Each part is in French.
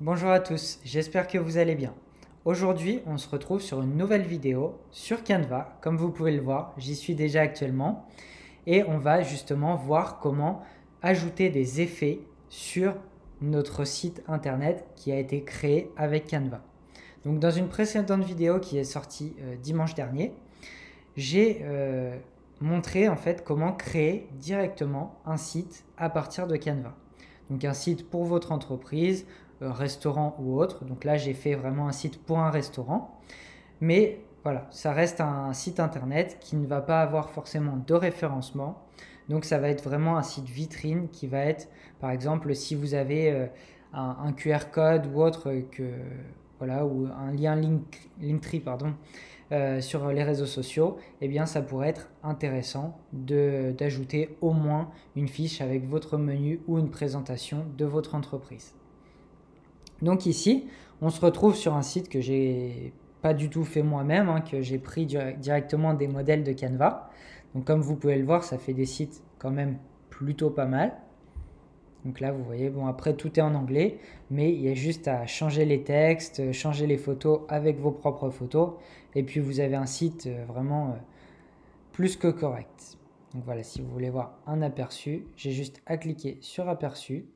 Bonjour à tous, j'espère que vous allez bien. Aujourd'hui, on se retrouve sur une nouvelle vidéo sur Canva. Comme vous pouvez le voir, j'y suis déjà actuellement et on va justement voir comment ajouter des effets sur notre site internet qui a été créé avec Canva. Donc dans une précédente vidéo qui est sortie dimanche dernier, j'ai montré en fait comment créer directement un site à partir de Canva. Donc un site pour votre entreprise, restaurant ou autre. Donc là, j'ai fait vraiment un site pour un restaurant. Mais voilà, ça reste un site internet qui ne va pas avoir forcément de référencement. Donc ça va être vraiment un site vitrine qui va être, par exemple, si vous avez un QR code ou autre voilà, ou un lien Linktree, pardon, sur les réseaux sociaux, eh bien ça pourrait être intéressant d'ajouter au moins une fiche avec votre menu ou une présentation de votre entreprise. Donc ici, on se retrouve sur un site que j'ai pas du tout fait moi-même, que j'ai pris directement des modèles de Canva. Donc comme vous pouvez le voir, ça fait des sites quand même plutôt pas mal. Donc là, vous voyez, bon après tout est en anglais, mais il y a juste à changer les textes, changer les photos avec vos propres photos, et puis vous avez un site vraiment plus que correct. Donc voilà, si vous voulez voir un aperçu, j'ai juste à cliquer sur aperçu,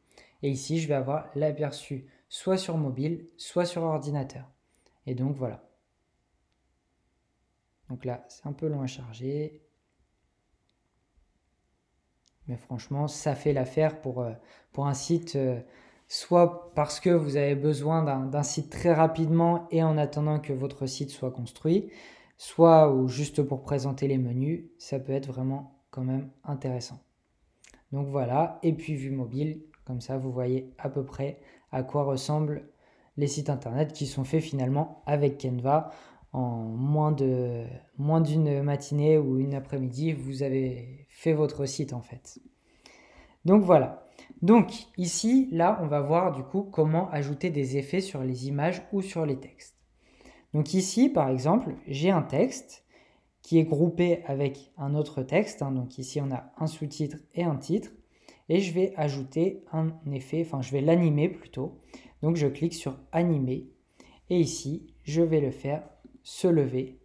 et ici je vais avoir l'aperçu soit sur mobile, soit sur ordinateur. Et donc voilà. Donc là, c'est un peu long à charger. Mais franchement, ça fait l'affaire pour un site, soit parce que vous avez besoin d'un site très rapidement et en attendant que votre site soit construit, soit ou juste pour présenter les menus, ça peut être vraiment quand même intéressant. Donc voilà, et puis vue mobile, comme ça vous voyez à peu près à quoi ressemblent les sites internet qui sont faits finalement avec Canva. En moins d'une matinée ou une après-midi, vous avez fait votre site en fait. Donc voilà. Donc ici, là, on va voir du coup comment ajouter des effets sur les images ou sur les textes. Donc ici, par exemple, j'ai un texte qui est groupé avec un autre texte. Donc ici, on a un sous-titre et un titre. Et je vais ajouter un effet, enfin je vais l'animer plutôt. Donc je clique sur animer. Et ici, je vais le faire se lever.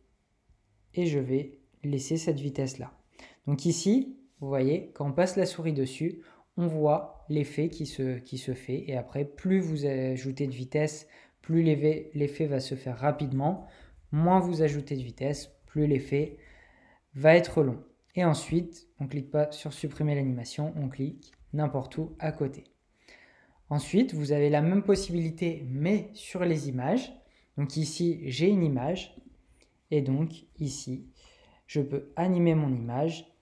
Et je vais laisser cette vitesse-là. Donc ici, vous voyez, quand on passe la souris dessus, on voit l'effet qui se fait. Et après, plus vous ajoutez de vitesse, plus l'effet va se faire rapidement. Moins vous ajoutez de vitesse, plus l'effet va être long. Et ensuite, on ne clique pas sur supprimer l'animation, on clique n'importe où à côté. Ensuite, vous avez la même possibilité, mais sur les images. Donc ici, j'ai une image. Et donc ici, je peux animer mon image.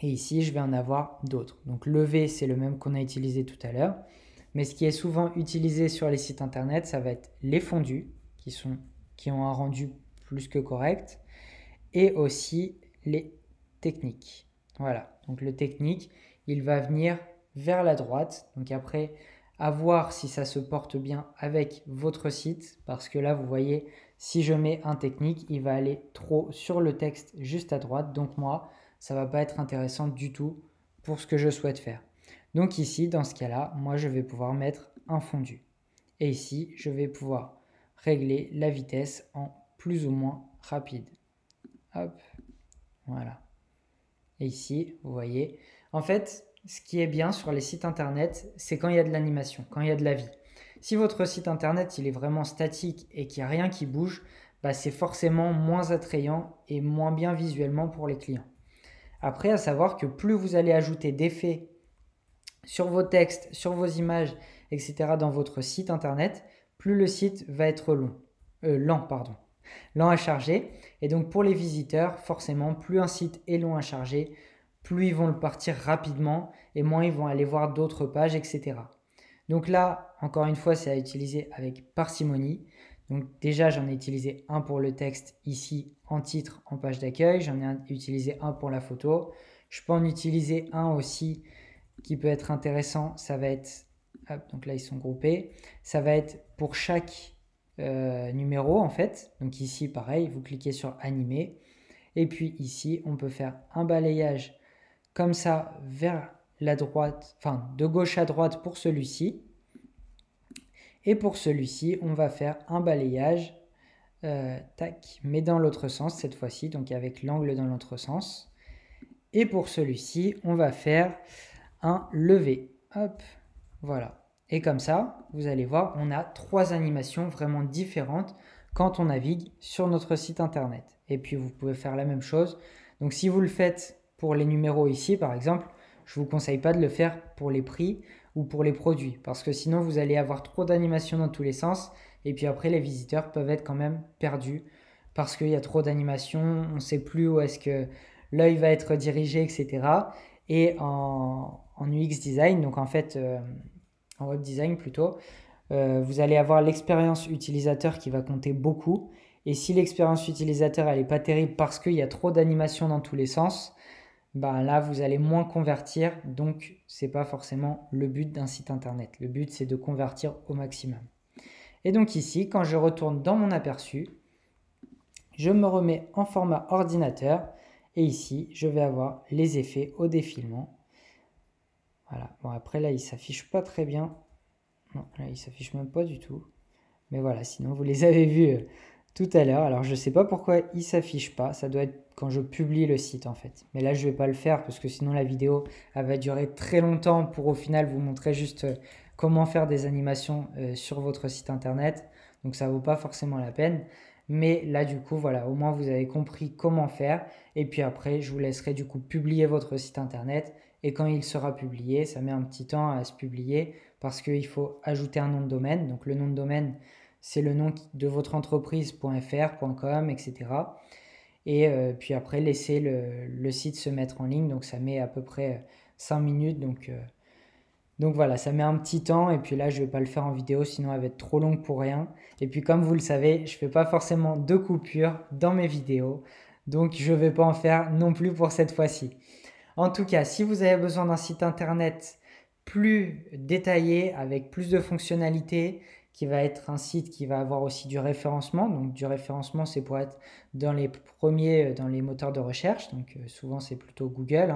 Et ici, je vais en avoir d'autres. Donc le V, c'est le même qu'on a utilisé tout à l'heure. Mais ce qui est souvent utilisé sur les sites internet, ça va être les fondus, qui ont un rendu plus que correct. Et aussi les techniques. Voilà, donc le technique, il va venir vers la droite. Donc après, à voir si ça se porte bien avec votre site. Parce que là, vous voyez, si je mets un technique, il va aller trop sur le texte juste à droite. Donc moi, ça ne va pas être intéressant du tout pour ce que je souhaite faire. Donc ici, dans ce cas-là, moi, je vais pouvoir mettre un fondu. Et ici, je vais pouvoir régler la vitesse en plus ou moins rapide. Hop, voilà. Et ici, vous voyez. En fait, ce qui est bien sur les sites internet, c'est quand il y a de l'animation, quand il y a de la vie. Si votre site internet il est vraiment statique et qu'il n'y a rien qui bouge, bah, c'est forcément moins attrayant et moins bien visuellement pour les clients. Après, à savoir que plus vous allez ajouter d'effets sur vos textes, sur vos images, etc. dans votre site internet, plus le site va être lent à charger. Et donc pour les visiteurs, forcément, plus un site est long à charger, plus ils vont le partir rapidement et moins ils vont aller voir d'autres pages, etc. Donc là, encore une fois, c'est à utiliser avec parcimonie. Donc déjà, j'en ai utilisé un pour le texte ici en titre, en page d'accueil. J'en ai utilisé un pour la photo. Je peux en utiliser un aussi qui peut être intéressant. Ça va être, hop, donc là ils sont groupés. Ça va être pour chaque numéro en fait. Donc ici, pareil, vous cliquez sur animer. Et puis ici, on peut faire un balayage comme ça vers la droite, enfin de gauche à droite pour celui-ci. Et pour celui-ci, on va faire un balayage, tac, mais dans l'autre sens cette fois-ci, donc avec l'angle dans l'autre sens. Et pour celui-ci, on va faire un levé. Hop, voilà. Et comme ça, vous allez voir, on a 3 animations vraiment différentes quand on navigue sur notre site internet. Et puis vous pouvez faire la même chose. Donc si vous le faites pour les numéros ici, par exemple, je ne vous conseille pas de le faire pour les prix ou pour les produits, parce que sinon vous allez avoir trop d'animations dans tous les sens, et puis après les visiteurs peuvent être quand même perdus, parce qu'il y a trop d'animations, on ne sait plus où est-ce que l'œil va être dirigé, etc. Et en UX design, donc en fait en web design plutôt, vous allez avoir l'expérience utilisateur qui va compter beaucoup. Et si l'expérience utilisateur elle n'est pas terrible parce qu'il y a trop d'animations dans tous les sens, ben là vous allez moins convertir. Donc c'est pas forcément le but d'un site internet. Le but c'est de convertir au maximum. Et donc ici, quand je retourne dans mon aperçu, je me remets en format ordinateur. Et ici, je vais avoir les effets au défilement. Voilà. Bon, après là, il ne s'affiche pas très bien. Non, là, il ne s'affiche même pas du tout. Mais voilà, sinon, vous les avez vus tout à l'heure. Alors, je ne sais pas pourquoi il ne s'affiche pas. Ça doit être quand je publie le site, en fait. Mais là, je ne vais pas le faire parce que sinon, la vidéo, elle va durer très longtemps pour, au final, vous montrer juste comment faire des animations sur votre site internet. Donc, ça ne vaut pas forcément la peine. Mais là, du coup, voilà, au moins, vous avez compris comment faire. Et puis après, je vous laisserai, du coup, publier votre site internet. Et quand il sera publié, ça met un petit temps à se publier parce qu'il faut ajouter un nom de domaine. Donc, le nom de domaine, c'est le nom de votre entreprise.fr, .com, etc. Et puis après, laisser le site se mettre en ligne. Donc, ça met à peu près 5 minutes. Donc voilà, ça met un petit temps. Et puis là, je ne vais pas le faire en vidéo, sinon elle va être trop longue pour rien. Et puis comme vous le savez, je ne fais pas forcément de coupures dans mes vidéos. Donc, je ne vais pas en faire non plus pour cette fois-ci. En tout cas, si vous avez besoin d'un site internet plus détaillé, avec plus de fonctionnalités, qui va être un site qui va avoir aussi du référencement. Donc du référencement, c'est pour être dans les premiers, dans les moteurs de recherche. Donc souvent, c'est plutôt Google,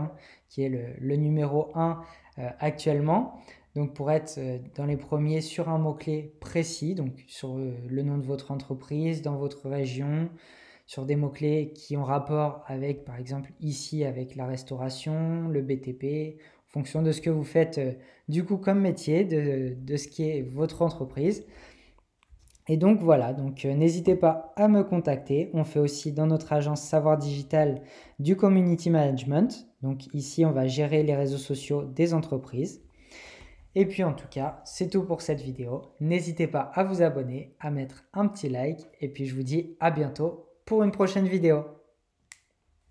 qui est le numéro 1 actuellement. Donc pour être dans les premiers sur un mot-clé précis, donc sur le nom de votre entreprise, dans votre région, sur des mots-clés qui ont rapport avec, par exemple, ici, avec la restauration, le BTP, en fonction de ce que vous faites du coup comme métier, de ce qui est votre entreprise. Et donc voilà, donc n'hésitez pas à me contacter. On fait aussi dans notre agence Savoir Digital du Community Management. Donc ici, on va gérer les réseaux sociaux des entreprises. Et puis en tout cas, c'est tout pour cette vidéo. N'hésitez pas à vous abonner, à mettre un petit like. Et puis je vous dis à bientôt pour une prochaine vidéo.